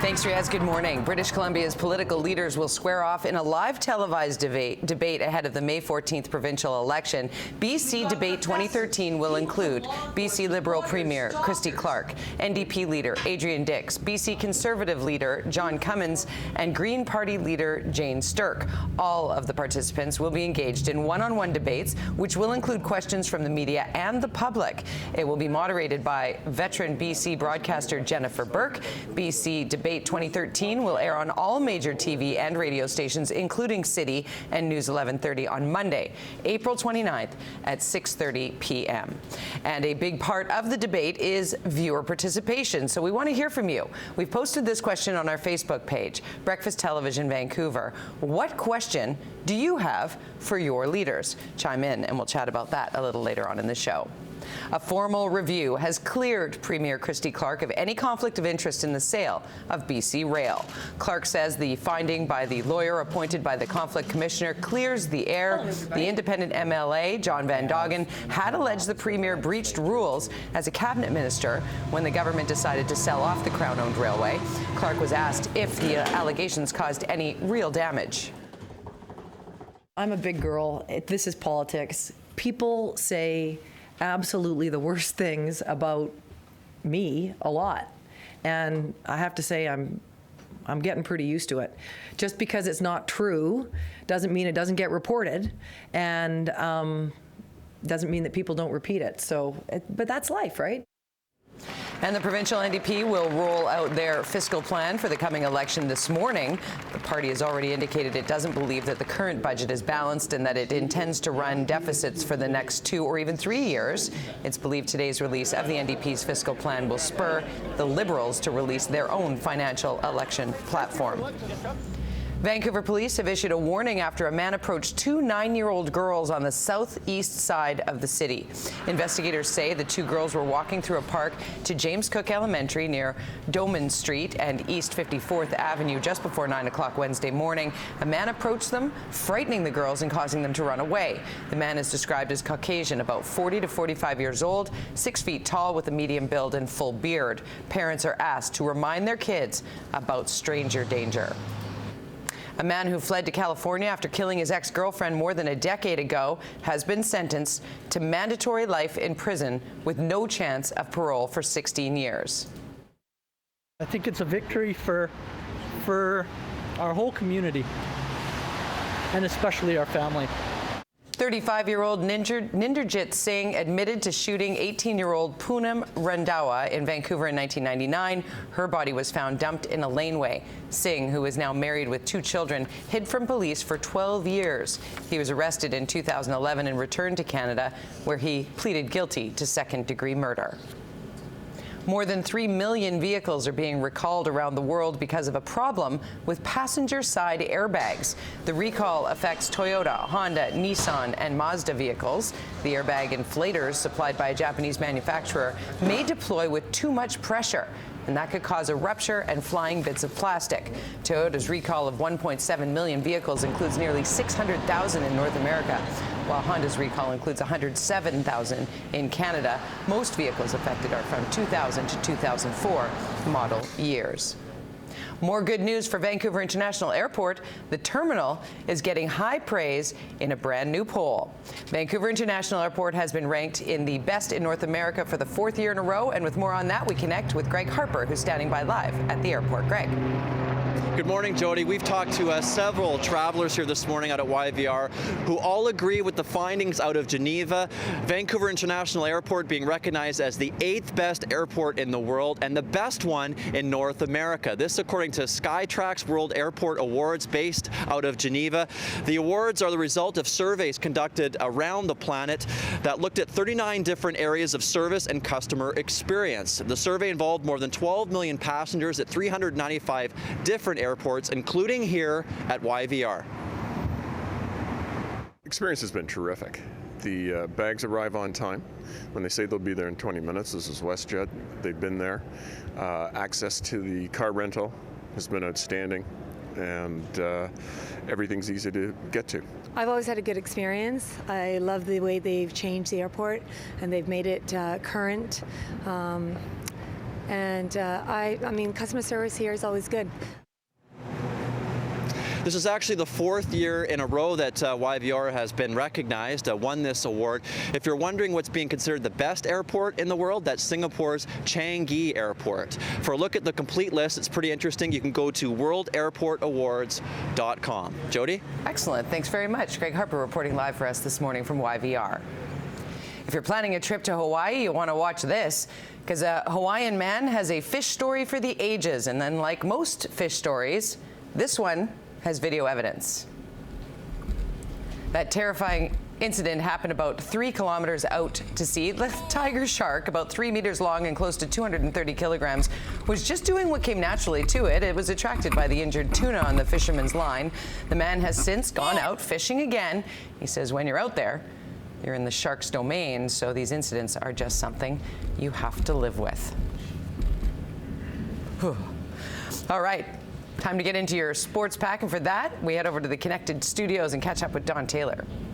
Thanks, Riaz. Good morning. British Columbia's political leaders will square off in a live televised debate ahead of the May 14th provincial election. BC Debate 2013 will include BC Liberal Premier Christy Clark, NDP leader Adrian Dix, BC Conservative leader John Cummins, and Green Party leader Jane Sturck. All of the participants will be engaged in one-on-one debates, which will include questions from the media and the public. It will be moderated by veteran BC broadcaster Jennifer Burke. BC Debate 2013 will air on all major TV and radio stations, including City and News 1130 on Monday, April 29th at 6:30 p.m. And a big part of the debate is viewer participation, so we want to hear from you. We've posted this question on our Facebook page, Breakfast Television Vancouver. What question do you have for your leaders? Chime in and we'll chat about that a little later on in the show. A formal review has cleared Premier Christy Clark of any conflict of interest in the sale of BC Rail. Clark says the finding by the lawyer appointed by the conflict commissioner clears the air. The independent MLA, John Van Doggen, had alleged the Premier breached rules as a cabinet minister when the government decided to sell off the Crown-owned railway. Clark was asked if the allegations caused any real damage. I'm a big girl. This is politics. People say absolutely the worst things about me a lot, and I have to say I'm getting pretty used to it. Just because it's not true doesn't mean it doesn't get reported, and doesn't mean that people don't repeat it. So, but that's life, right? And the provincial NDP will roll out their fiscal plan for the coming election this morning. The party has already indicated it doesn't believe that the current budget is balanced and that it intends to run deficits for the next 2 or even 3 years. It's believed today's release of the NDP's fiscal plan will spur the Liberals to release their own financial election platform. Vancouver Police have issued a warning after a man approached 2 9-year-old girls on the southeast side of the city. Investigators say the 2 girls were walking through a park to James Cook Elementary near Doman Street and East 54th Avenue just before 9 o'clock Wednesday morning. A man approached them, frightening the girls and causing them to run away. The man is described as Caucasian, about 40 to 45 years old, 6 feet tall with a medium build and full beard. Parents are asked to remind their kids about stranger danger. A man who fled to California after killing his ex-girlfriend more than a decade ago has been sentenced to mandatory life in prison with no chance of parole for 16 years. I think it's a victory for our whole community, and especially our family. 35-year-old Ninjajit Singh admitted to shooting 18-year-old Poonam Randhawa in Vancouver in 1999. Her body was found dumped in a laneway. Singh, who is now married with 2 children, hid from police for 12 years. He was arrested in 2011 and returned to Canada, where he pleaded guilty to second-degree murder. More than 3 million vehicles are being recalled around the world because of a problem with passenger side airbags. The recall affects Toyota, Honda, Nissan, and Mazda vehicles. The airbag inflators supplied by a Japanese manufacturer may deploy with too much pressure, and that could cause a rupture and flying bits of plastic. Toyota's recall of 1.7 million vehicles includes nearly 600,000 in North America, while Honda's recall includes 107,000 in Canada. Most vehicles affected are from 2000 to 2004 model years. More good news for Vancouver International Airport. The terminal is getting high praise in a brand new poll. Vancouver International Airport has been ranked in the best in North America for the 4th year in a row. And with more on that, we connect with Greg Harper, who's standing by live at the airport. Greg. Good morning, Jody. We've talked to several travelers here this morning out at YVR who all agree with the findings out of Geneva. Vancouver International Airport being recognized as the 8th best airport in the world and the best one in North America. This according to Skytrax World Airport Awards based out of Geneva. The awards are the result of surveys conducted around the planet that looked at 39 different areas of service and customer experience. The survey involved more than 12 million passengers at 395 different airports, including here at YVR. Experience has been terrific. The bags arrive on time. When they say they'll be there in 20 minutes, this is WestJet. They've been there. Access to the car rental has been outstanding, and everything's easy to get to. I've always had a good experience. I love the way they've changed the airport and they've made it current. And I mean, customer service here is always good. This is actually the 4th year in a row that YVR has been recognized, won this award. If you're wondering what's being considered the best airport in the world, that's Singapore's Changi Airport. For a look at the complete list, it's pretty interesting. You can go to worldairportawards.com. Jody? Excellent. Thanks very much. Greg Harper reporting live for us this morning from YVR. If you're planning a trip to Hawaii, you want to watch this, because a Hawaiian man has a fish story for the ages. And then, like most fish stories, this one has video evidence. That terrifying incident happened about 3 kilometers out to sea. The tiger shark, about 3 meters long and close to 230 kilograms, was just doing what came naturally to it. It was attracted by the injured tuna on the fisherman's line. The man has since gone out fishing again. He says when you're out there, you're in the shark's domain, so these incidents are just something you have to live with. Whew. All right. Time to get into your sports pack, and for that, we head over to the Connected Studios and catch up with Don Taylor.